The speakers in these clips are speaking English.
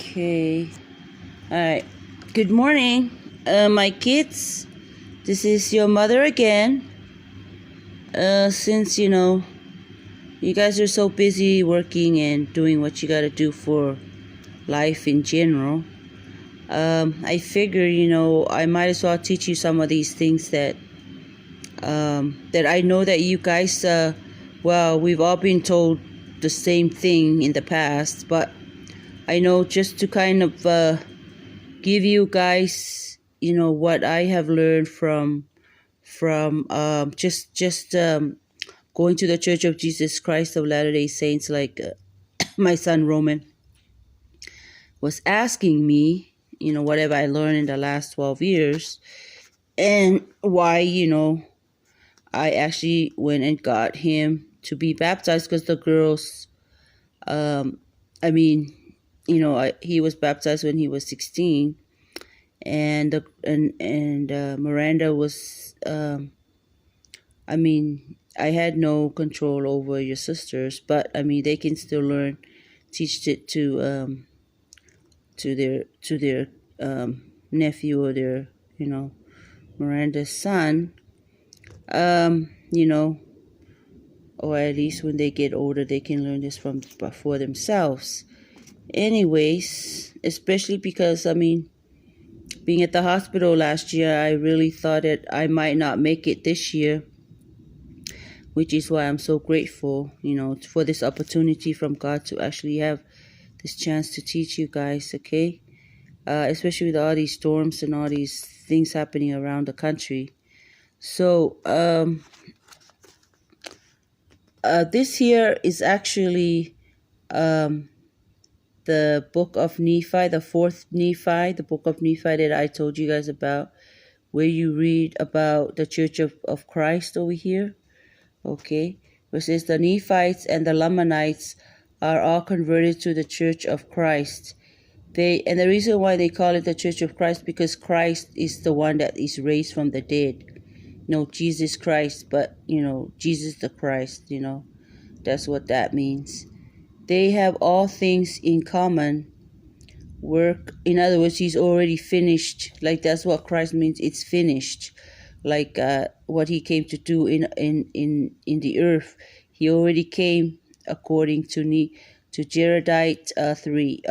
Okay. Alright. Good morning, my kids. This is your mother again. Since, you guys are so busy working and doing what you gotta do for life in general, I figure, I might as well teach you some of these things that I know that you guys, we've all been told the same thing in the past, but I know just to kind of give you guys, what I have learned from just going to the Church of Jesus Christ of Latter-day Saints, like my son Roman was asking me, what have I learned in the last 12 years, and why, I actually went and got him to be baptized, because the girls, he was baptized when he was 16, and Miranda was, I had no control over your sisters, but they can still learn, teach it to their nephew, or their, Miranda's son, or at least when they get older, they can learn this for themselves. Anyways, especially because, being at the hospital last year, I really thought that I might not make it this year, which is why I'm so grateful, for this opportunity from God to actually have this chance to teach you guys, okay? Especially with all these storms and all these things happening around the country. So, this here is actually the book of Nephi, the fourth Nephi, the book of Nephi that I told you guys about, where you read about the Church of Christ over here, okay? Which says the Nephites and the Lamanites are all converted to the Church of Christ. And the reason why they call it the Church of Christ, because Christ is the one that is raised from the dead. No, Jesus Christ, but, Jesus the Christ, that's what that means. They have all things in common. Work, in other words, he's already finished. Like, that's what Christ means. It's finished. Like what he came to do in the earth. He already came according to Jaredite 3.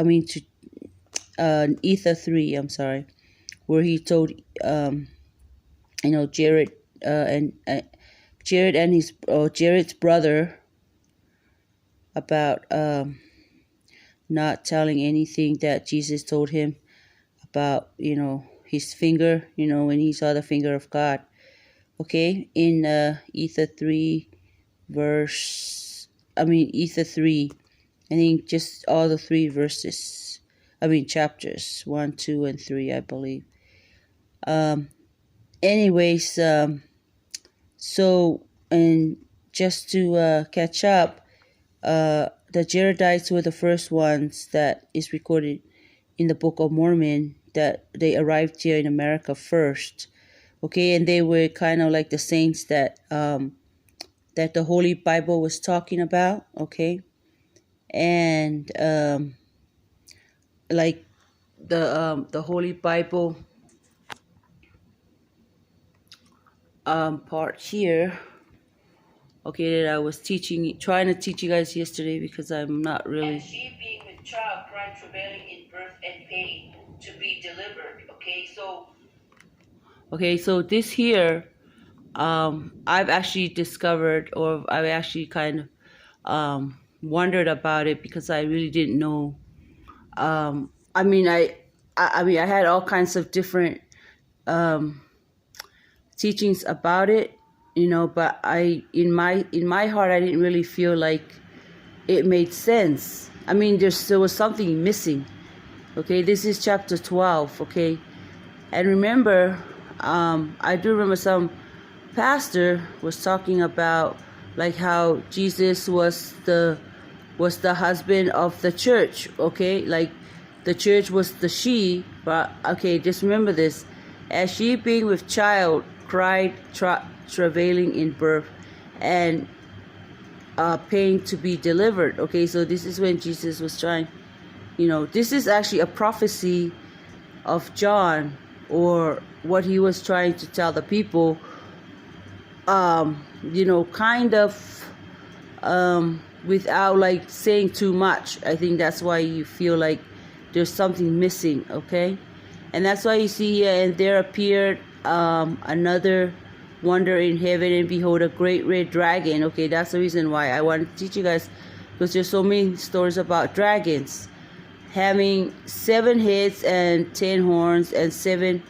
Ether 3. I'm sorry, where he told Jared and his Jared's brother about not telling anything that Jesus told him about, his finger, when he saw the finger of God. Okay, in Ether 3, Ether 3, I think just all the 3 verses, chapters, 1, 2, and 3, I believe. Anyways, so, and just to catch up, the Jaredites were the first ones that is recorded in the Book of Mormon, that they arrived here in America first, okay, and they were kind of like the saints that that the Holybible was talking about, okay, and like the Holybible part here, okay, that I was trying to teach you guys yesterday, because I'm not really. And she, being with child, cried, travailing in birth and pain, to be delivered. Okay, so this here, I've actually discovered, or I've actually kind of wondered about it, because I really didn't know. I had all kinds of different teachings about it, but in my heart, I didn't really feel like it made sense. There was something missing. Okay, this is chapter 12. Okay, and remember, I do remember some pastor was talking about like how Jesus was the husband of the church. Okay, like the church was the she. But okay, just remember this: as she, being with child, cried, travailing in birth, and pain to be delivered. Okay, so this is when Jesus was trying this is actually a prophecy of John, or what he was trying to tell the people, kind of without like saying too much. I think that's why you feel like there's something missing, okay? And that's why you see here, and there appeared another wonder in heaven, and behold, a great red dragon. Okay, that's the reason why I want to teach you guys, because there's so many stories about dragons having 7 heads and 10 horns and 7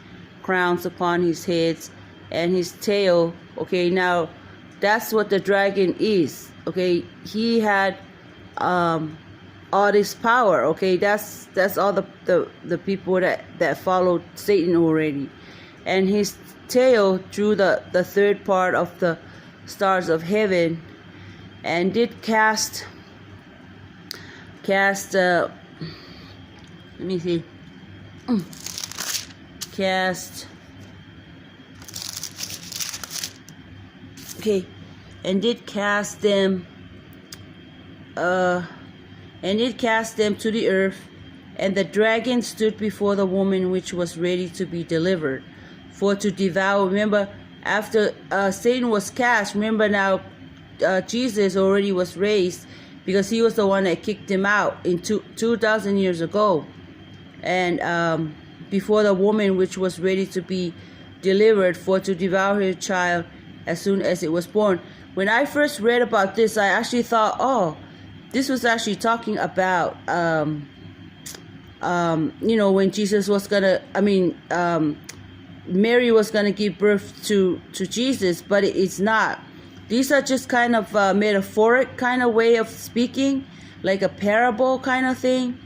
crowns upon his heads, and his tail. Okay, now that's what the dragon is. Okay, he had all this power. Okay, that's all the people that followed Satan already. And his tail drew the third part of the stars of heaven, and did cast let me see cast okay and did cast them to the earth. And the dragon stood before the woman which was ready to be delivered, for to devour. Remember, after Satan was cast, remember now Jesus already was raised, because he was the one that kicked him out in 2,000 years ago. And before the woman which was ready to be delivered, for to devour her child as soon as it was born. When I first read about this, I actually thought, oh, this was actually talking about when Jesus was gonna, Mary was gonna give birth to Jesus, but it's not. These are just kind of metaphoric kind of way of speaking, like a parable kind of thing.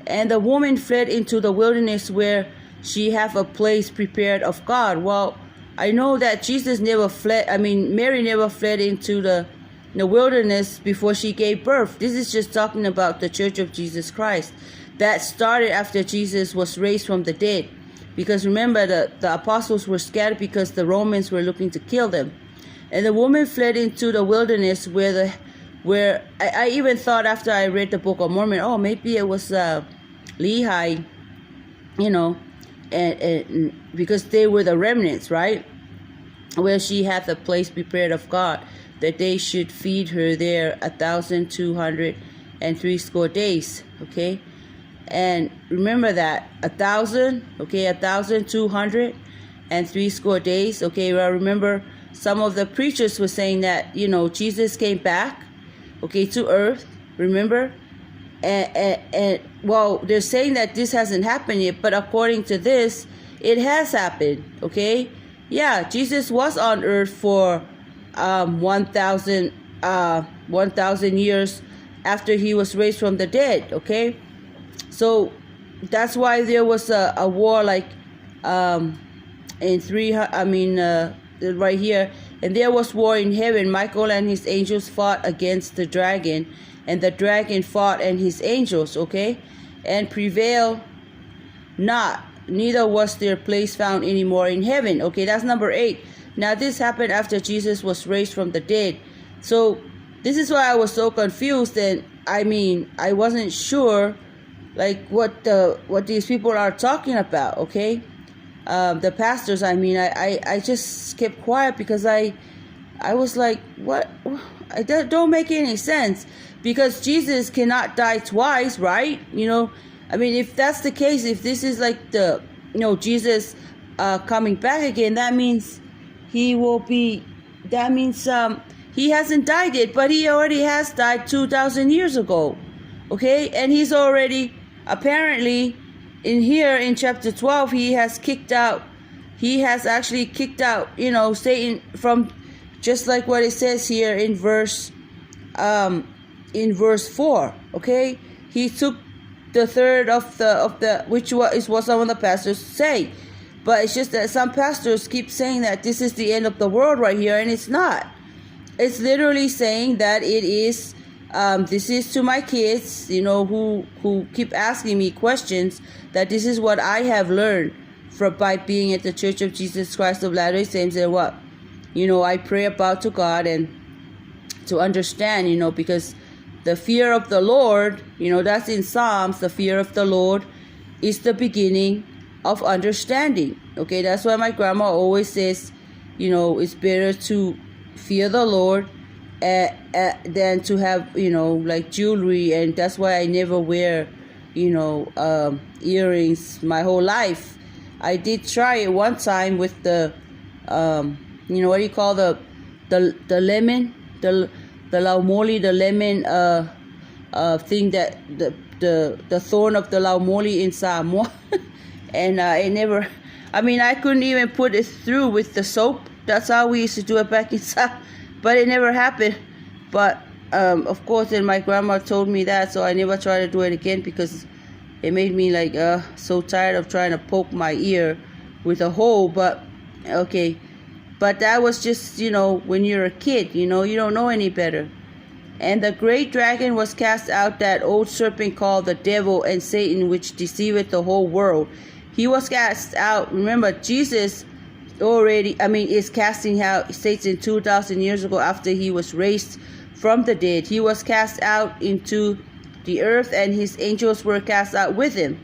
And the woman fled into the wilderness, where she have a place prepared of God. Well, I know that Jesus never fled. Mary never fled into the wilderness before she gave birth. This is just talking about the Church of Jesus Christ that started after Jesus was raised from the dead. Because remember, the apostles were scattered because the Romans were looking to kill them. And the woman fled into the wilderness, where I even thought, after I read the Book of Mormon, oh, maybe it was Lehi, and because they were the remnants, right? Where she had the place prepared of God, that they should feed her there 1,260 days. Okay, and remember that 1,260 days. Okay, well, remember, some of the preachers were saying that Jesus came back, okay, to earth. Remember, and well, they're saying that this hasn't happened yet, but according to this, it has happened. Okay, yeah, Jesus was on earth for 1,000 years after he was raised from the dead. Okay, so that's why there was a war, like in right here, and there was war in heaven. Michael and his angels fought against the dragon, and the dragon fought and his angels, okay, and prevailed not, neither was their place found anymore in heaven. Okay, that's number 8. Now this happened after Jesus was raised from the dead. So this is why I was so confused, and I wasn't sure like what these people are talking about. Okay, the pastors. I just kept quiet, because I was like, what? That don't make any sense, because Jesus cannot die twice, right? If that's the case, if this is like the Jesus coming back again, that means he will be. That means he hasn't died yet, but he already has died 2,000 years ago. Okay, and he's already apparently in here in chapter 12, he has actually kicked out, Satan from, just like what it says here in verse 4. Okay, he took the third of the which is what some of the pastors say, but it's just that some pastors keep saying that this is the end of the world right here, and it's not. It's literally saying that it is. This is to my kids, who keep asking me questions, that this is what I have learned by being at the Church of Jesus Christ of Latter-day Saints, and what, I pray about to God, and to understand, because the fear of the Lord, that's in Psalms, the fear of the Lord is the beginning of understanding. Okay, that's why my grandma always says, it's better to fear the Lord than to have, like jewelry. And that's why I never wear, earrings my whole life. I did try it one time with the, what do you call the lemon, the laumoli, the lemon thing that the thorn of the laumoli in Samoa. And I couldn't even put it through with the soap. That's how we used to do it back in South, but it never happened. But of course, then my grandma told me that, so I never tried to do it again because it made me like so tired of trying to poke my ear with a hole. But okay, but that was just when you're a kid, you don't know any better. And the great dragon was cast out, that old serpent called the devil and Satan, which deceiveth the whole world. He was cast out. Remember, Jesus is casting out Satan 2,000 years ago after he was raised from the dead. He was cast out into the earth, and his angels were cast out with him.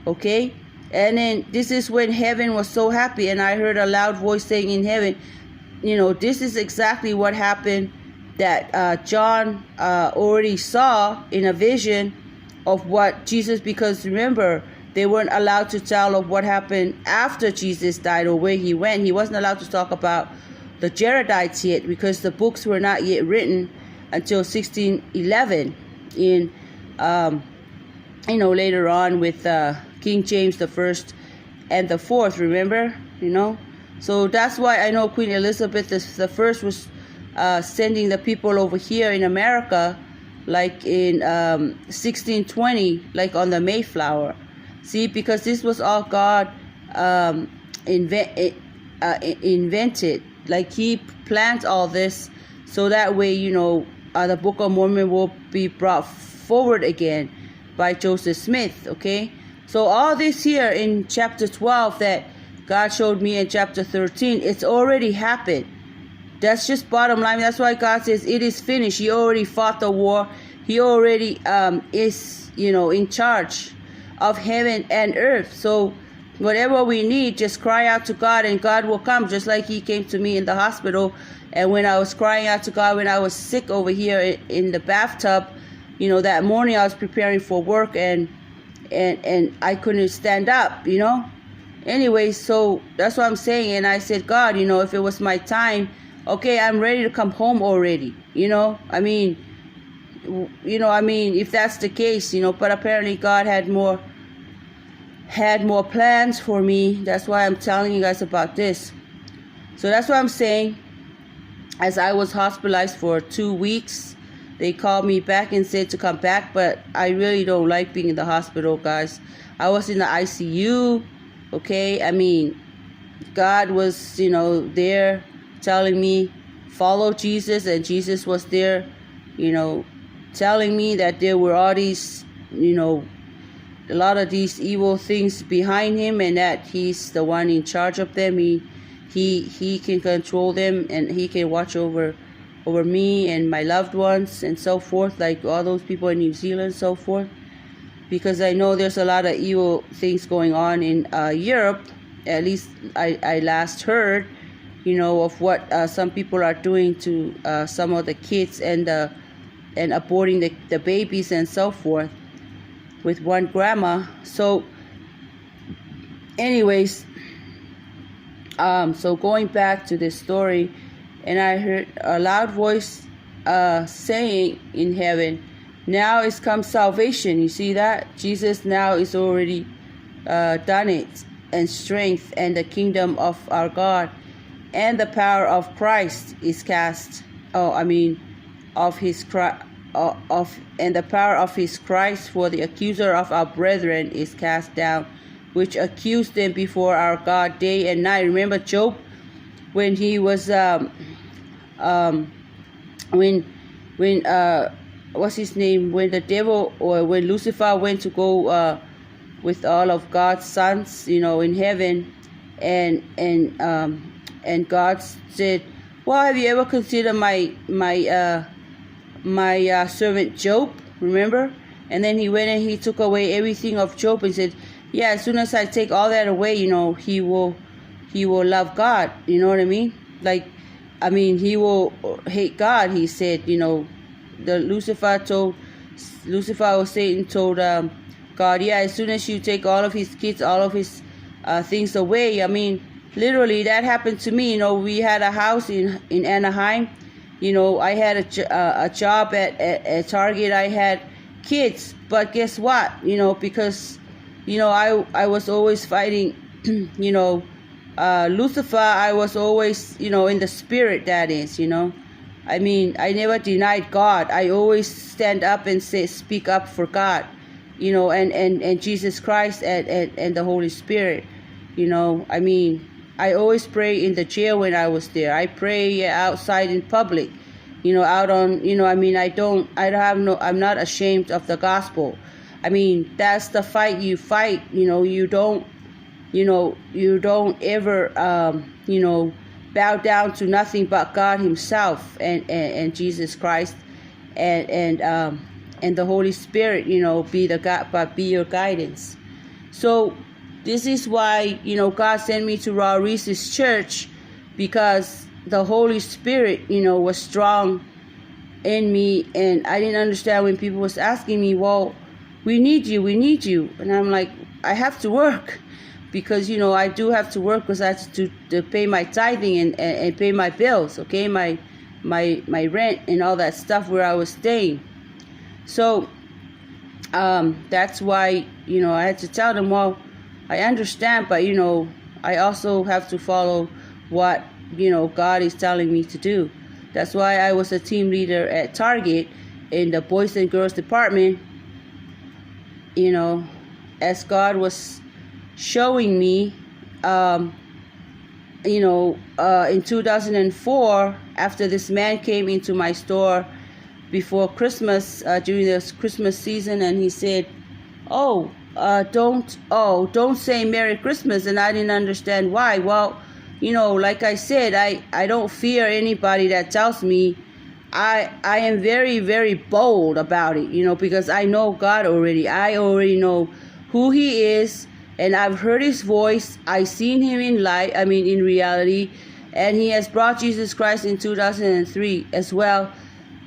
Okay? And then this is when heaven was so happy, and I heard a loud voice saying in heaven, this is exactly what happened that John already saw in a vision of what Jesus, because remember, they weren't allowed to tell of what happened after Jesus died or where he went. He wasn't allowed to talk about the Jaredites yet because the books were not yet written until 1611 in, later on with King James the First and the Fourth, remember? So that's why I know Queen Elizabeth the First was sending the people over here in America like in 1620, like on the Mayflower. See, because this was all God invented. Like he planned all this so that way, the Book of Mormon will be brought forward again by Joseph Smith, okay? So all this here in chapter 12 that God showed me in chapter 13, it's already happened. That's just bottom line. That's why God says it is finished. He already fought the war. He already is, in charge of heaven and earth. So whatever we need, just cry out to God and God will come, just like he came to me in the hospital. And when I was crying out to God, when I was sick over here in the bathtub, that morning I was preparing for work and I couldn't stand up, Anyway, so that's what I'm saying. And I said, God, if it was my time, okay, I'm ready to come home already, if that's the case, but apparently God had more plans for me. That's why I'm telling you guys about this. So that's what I'm saying. As I was hospitalized for 2 weeks, they called me back and said to come back, but I really don't like being in the hospital, guys. I was in the ICU, okay? God was, there telling me, follow Jesus, and Jesus was there, telling me that there were all these, a lot of these evil things behind him, and that he's the one in charge of them. He can control them, and he can watch over me and my loved ones and so forth, like all those people in New Zealand and so forth, because I know there's a lot of evil things going on in Europe. At least I last heard, of what some people are doing to some of the kids and aborting the babies and so forth with one grandma. So anyways, so going back to this story, and I heard a loud voice saying in heaven, now is come salvation. You see that? Jesus now is already done it, and strength and the kingdom of our God and the power of Christ is cast. And the power of his Christ, for the accuser of our brethren is cast down, which accused them before our God day and night. Remember Job, when he was what's his name, when the devil, or when Lucifer went to go with all of God's sons, in heaven, and God said, well, have you ever considered my my servant Job, remember? And then he went and he took away everything of Job and said, yeah, as soon as I take all that away, he will love God. You know what I mean? He will hate God. He said, Lucifer or Satan told God, yeah, as soon as you take all of his kids, all of his things away. Literally that happened to me. We had a house in Anaheim. I had a job at Target. I had kids, but guess what? Because I was always fighting. Lucifer. I was always in the spirit. That is, I never denied God. I always stand up and speak up for God. And Jesus Christ and the Holy Spirit. I always pray in the jail when I was there. I pray outside in public, out on, I'm not ashamed of the gospel. That's the fight you fight. You don't ever, bow down to nothing but God himself and Jesus Christ and the Holy Spirit, be your guidance. So this is why, God sent me to Raw Reese's church, because the Holy Spirit, was strong in me. And I didn't understand when people was asking me, well, we need you. And I'm like, I have to work, because, I do have to work, because I have to pay my tithing and pay my bills, okay, my rent and all that stuff where I was staying. So that's why, I had to tell them, well, I understand, but, I also have to follow what, God is telling me to do. That's why I was a team leader at Target in the boys and girls department, as God was showing me, in 2004, after this man came into my store before Christmas, during this Christmas season, and he said, don't say Merry Christmas. And I didn't understand why. Well, like I said, I don't fear anybody that tells me. I am very, very bold about it, because I know God already. I already know who he is, and I've heard his voice. I've seen him in reality, and he has brought Jesus Christ in 2003 as well,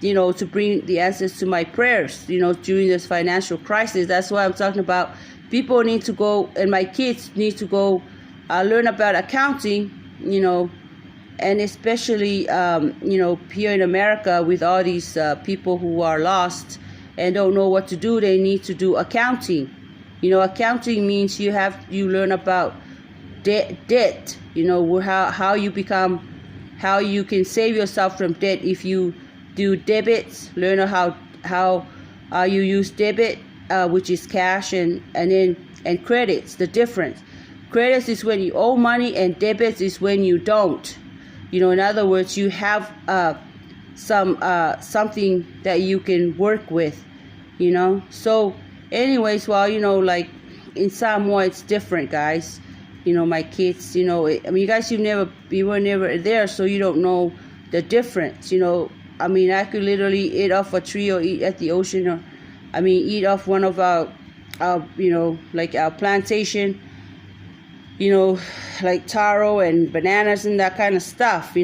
to bring the answers to my prayers, during this financial crisis. That's why I'm talking about people need to go, and my kids need to go learn about accounting, and especially, here in America with all these people who are lost and don't know what to do. They need to do accounting. Accounting means you learn about debt, how you can save yourself from debt. If you do debits, learn how you use debit, which is cash, and credits, the difference. Credits is when you owe money, and debits is when you don't. In other words, you have something that you can work with, So anyways, well, like in Samoa, it's different, guys. My kids, you guys, you were never there, so you don't know the difference, I could literally eat off a tree or eat at the ocean, or, eat off one of our like our plantation, like taro and bananas and that kind of stuff,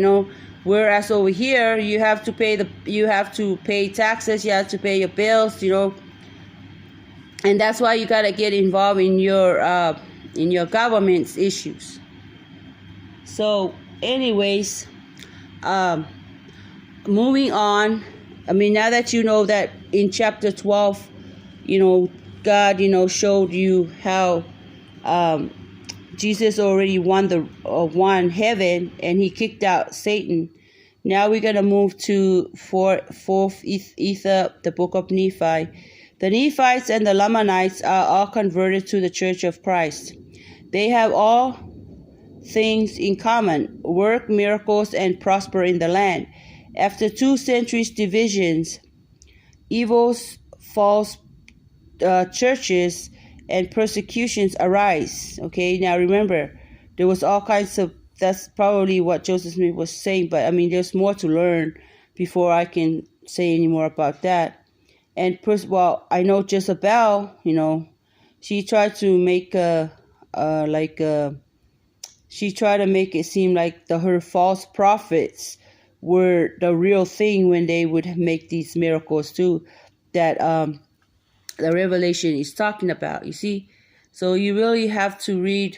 Whereas over here, you have to pay taxes, you have to pay your bills, and that's why you gotta get involved in your government's issues. So, anyways, moving on. Now that you know that in chapter 12, God, showed you how Jesus already won heaven, and he kicked out Satan. Now we're going to move to fourth Ether, the book of Nephi. The Nephites and the Lamanites are all converted to the Church of Christ. They have all things in common: work miracles and prosper in the land. After 2 centuries divisions, evils, false churches, and persecutions arise. Okay, now remember, there was all kinds of, that's probably what Joseph Smith was saying, but there's more to learn before I can say any more about that. And well, I know Jezebel, she tried to make she tried to make it seem like her false prophets were the real thing when they would make these miracles too, that the Revelation is talking about, you see. So you really have to read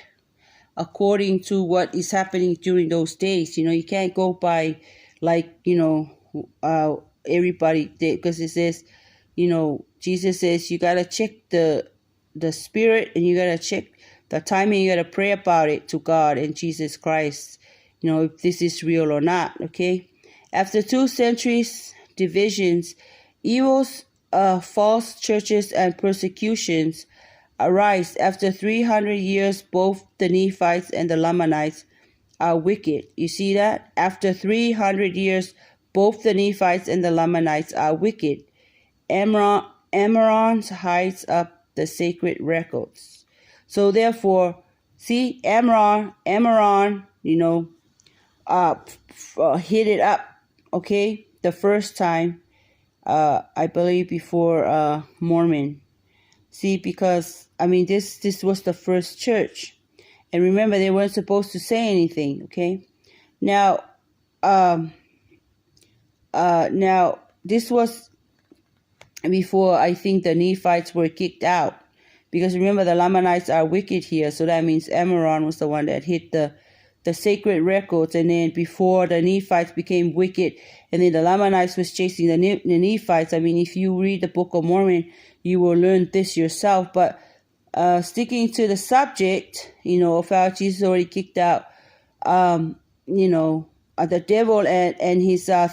according to what is happening during those days. You can't go by everybody did, because it says, Jesus says you got to check the spirit, and you got to check the timing. You got to pray about it to God and Jesus Christ, if this is real or not, okay? After 2 centuries divisions, evils, false churches, and persecutions arise. After 300 years, both the Nephites and the Lamanites are wicked. You see that? After 300 years, both the Nephites and the Lamanites are wicked. Ammoron hides up the sacred records. So therefore, see, Ammoron, hid it up, okay, the first time, I believe before Mormon. See, because, this was the first church. And remember, they weren't supposed to say anything, okay? Now, this was before, I think, the Nephites were kicked out. Because remember, the Lamanites are wicked here. So that means Ammoron was the one that hid the sacred records. And then before the Nephites became wicked, and then the Lamanites was chasing the Nephites. If you read the Book of Mormon, you will learn this yourself. But sticking to the subject, of how Jesus already kicked out, the devil and his the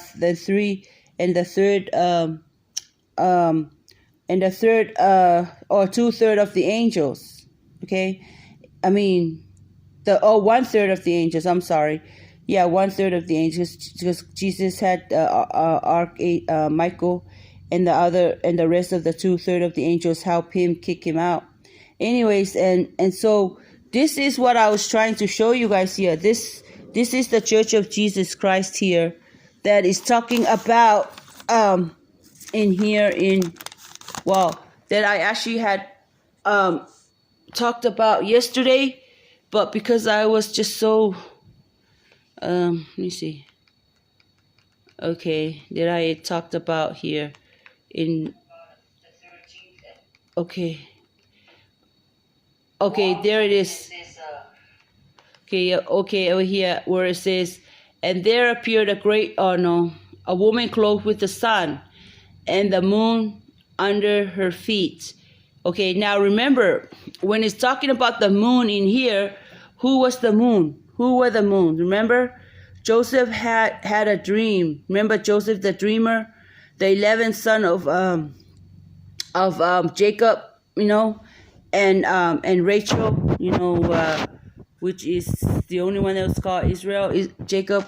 third or 2/3 of the angels. Okay, 1/3 of the angels. I'm sorry. Yeah, 1/3 of the angels, because Jesus had Michael and the rest of the 2/3 of the angels help him kick him out. Anyways, and so this is what I was trying to show you guys here. This is the Church of Jesus Christ here that is talking about that I actually had talked about yesterday, but because I was just so let me see. Okay, that I had talked about here in okay, there it is. Okay, over here where it says, and there appeared a woman clothed with the sun and the moon under her feet. Okay, now remember, when it's talking about the moon in here, who was the moon? Who were the moon? Remember, Joseph had a dream. Remember Joseph the dreamer, the 11th son of Jacob, and Rachel, which is the only one that was called Israel. Jacob,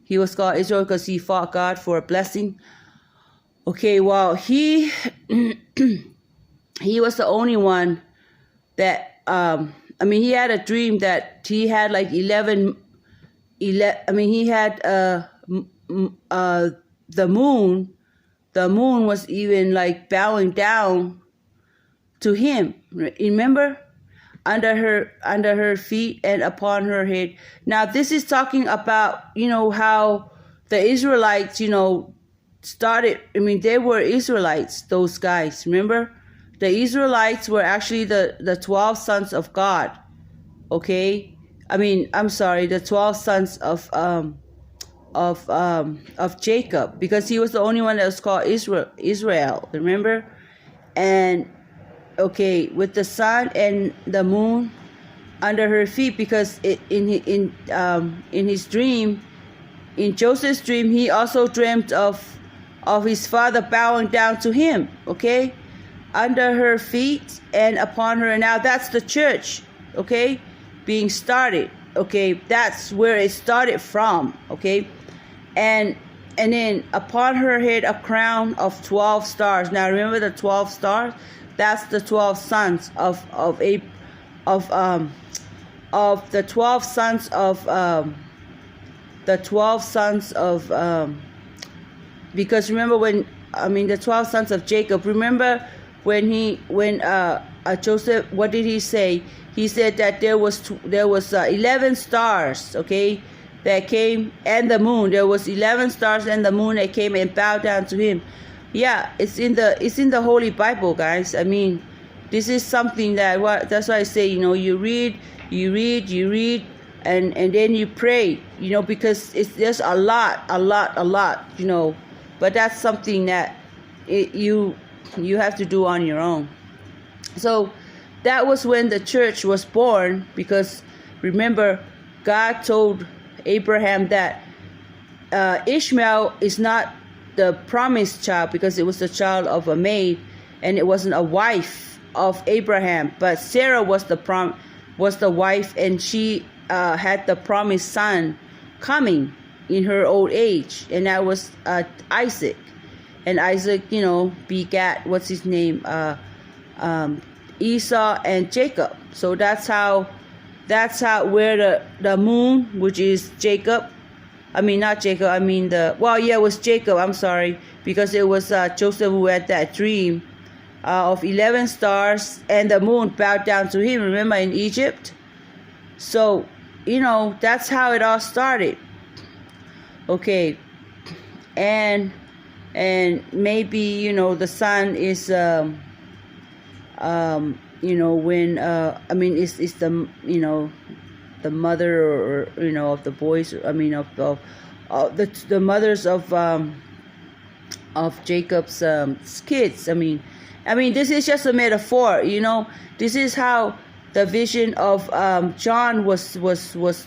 he was called Israel because he fought God for a blessing. Okay, well, he he was the only one that he had a dream that he had like 11 he had the moon was even like bowing down to him. Remember? Under her feet and upon her head. Now this is talking about, how the Israelites, started. They were Israelites, those guys. Remember? The Israelites were actually the 12 sons of God. Okay? I'm sorry, the 12 sons of Jacob, because he was the only one that was called Israel. Remember? And okay, with the sun and the moon under her feet, because in his dream, in Joseph's dream, he also dreamt of his father bowing down to him. Okay, under her feet and upon her. Now that's the church. Okay, being started. Okay, that's where it started from. Okay, and then upon her head a crown of 12 stars. Now remember the 12 stars. That's the 12 sons of the 12 sons of because remember the 12 sons of Jacob, remember when Joseph, what did he say? He said that there was 11 stars, okay, that came, and the moon. There was 11 stars and the moon that came and bowed down to him. Yeah, it's in the Holy Bible, guys. I mean, this is something that's why I say, you read, and then you pray, because there's a lot, but that's something that you have to do on your own. So that was when the church was born, because remember, God told Abraham that Ishmael is not the promised child, because it was the child of a maid, and it wasn't a wife of Abraham, but Sarah was the wife, and she had the promised son coming in her old age, and that was Isaac. And Isaac, begat, what's his name, Esau and Jacob. So that's how where the moon, which is Jacob, it was Jacob, I'm sorry, because it was Joseph who had that dream of 11 stars, and the moon bowed down to him, remember, in Egypt. So, that's how it all started. Okay. And maybe, the son is, when, it's the mother, or of the boys, the mothers of Jacob's kids. This is just a metaphor, this is how the vision of John was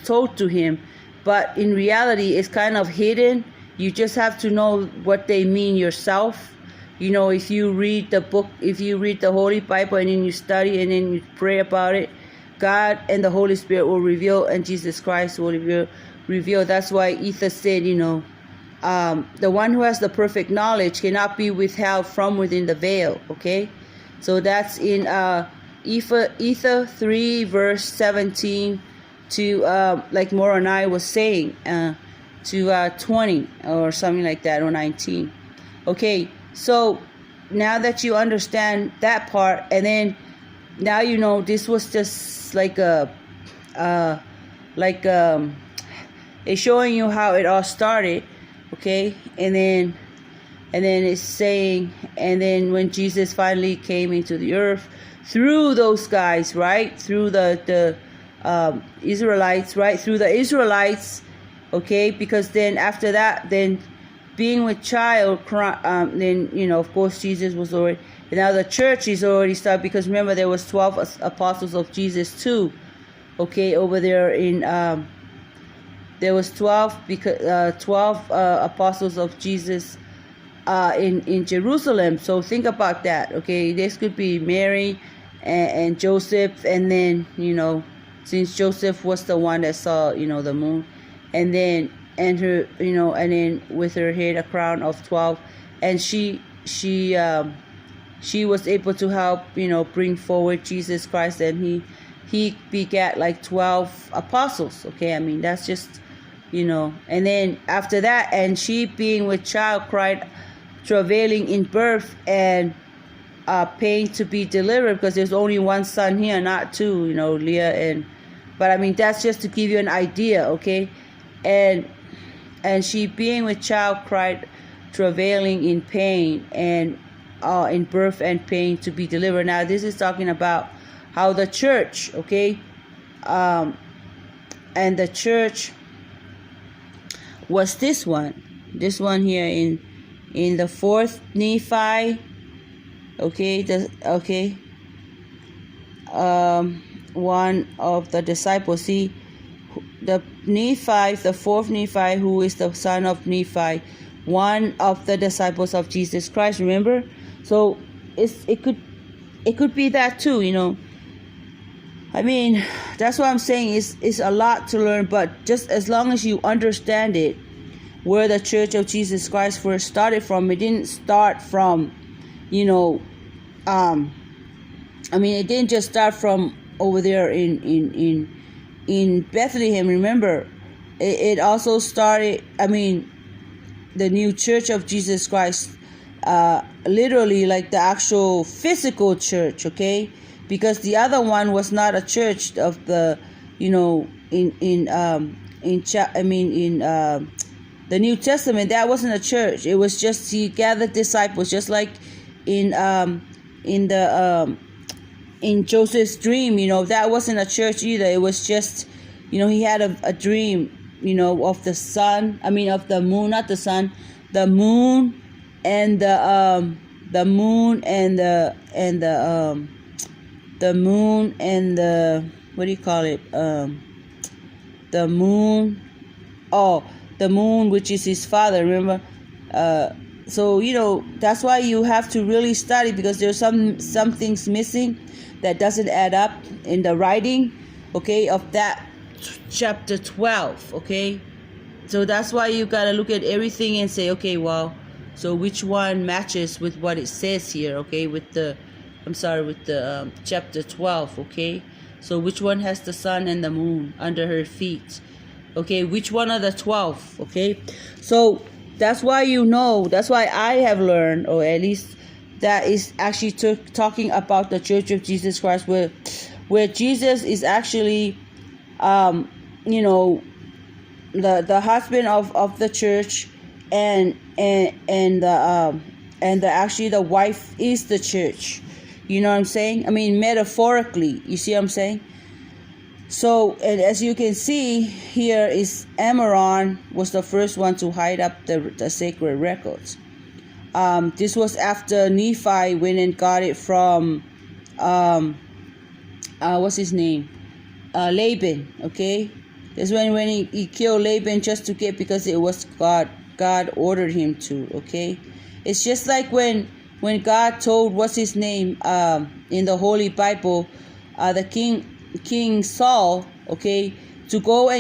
told to him, but in reality it's kind of hidden. You just have to know what they mean yourself. If you read the book, if you read the Holy Bible, and then you study and then you pray about it, God and the Holy Spirit will reveal, and Jesus Christ will reveal. That's why Ether said, the one who has the perfect knowledge cannot be withheld from within the veil. Okay, so that's in Ether 3 verse 17 to like Moroni was saying, to 20 or something like that, or 19. Okay, so now that you understand that part, and then now this was just like it's showing you how it all started. Okay, and then it's saying, and then when Jesus finally came into the earth through those guys, right, through the Israelites, right, through the Israelites, okay, because then after that, then being with child, then of course Jesus was already, and now the church is already started, because remember there was 12 apostles of Jesus too. Okay, over there in there was 12 apostles of Jesus in Jerusalem. So think about that. Okay, this could be Mary and Joseph, and then since Joseph was the one that saw the moon, and then her and then with her head a crown of 12, and she was able to help bring forward Jesus Christ, and he begat like 12 apostles. Okay, that's just and then after that, and she being with child cried, travailing in birth, and pain to be delivered, because there's only one son here, not two, Leah but that's just to give you an idea. Okay, and she being with child cried, travailing in pain, and in birth and pain to be delivered. Now this is talking about how the church, okay, and the church was this one here in the 4th Nephi. Okay, one of the disciples. See, the Nephi, the 4th Nephi, who is the son of Nephi, one of the disciples of Jesus Christ. Remember, so it could be that too. That's what I'm saying. It's a lot to learn, but just as long as you understand it, where the Church of Jesus Christ first started from, it didn't start from, it didn't just start from over there in Bethlehem. Remember, it also started. the new church of Jesus Christ, literally like the actual physical church, okay? Because the other one was not a church of the, in the New Testament. That wasn't a church. It was just he gathered disciples, just like in Joseph's dream. That wasn't a church either. It was just, he had a dream, of the sun. Of the moon, not the sun, the moon, and the moon and the moon and the, what do you call it? The moon. Oh, the moon, which is his father. Remember? So that's why you have to really study, because there's some things missing that doesn't add up in the writing, okay, of that chapter 12, okay? So that's why you gotta look at everything and say, okay, well, so which one matches with what it says here, okay, with the chapter 12, okay? So which one has the sun and the moon under her feet? Okay, which one of the 12, okay? So that's why that's why I have learned, or at least that is actually talking about the Church of Jesus Christ, where Jesus is actually, the husband of the church, and actually the wife is the church. You know what I'm saying? Metaphorically, you see what I'm saying? So, and as you can see here, is Aaron was the first one to hide up the sacred records. This was after Nephi went and got it from, what's his name? Laban, okay? That's when he killed Laban just to get, because it was God ordered him to, okay? It's just like when God told, what's his name, in the Holy Bible, the King Saul, okay, to go and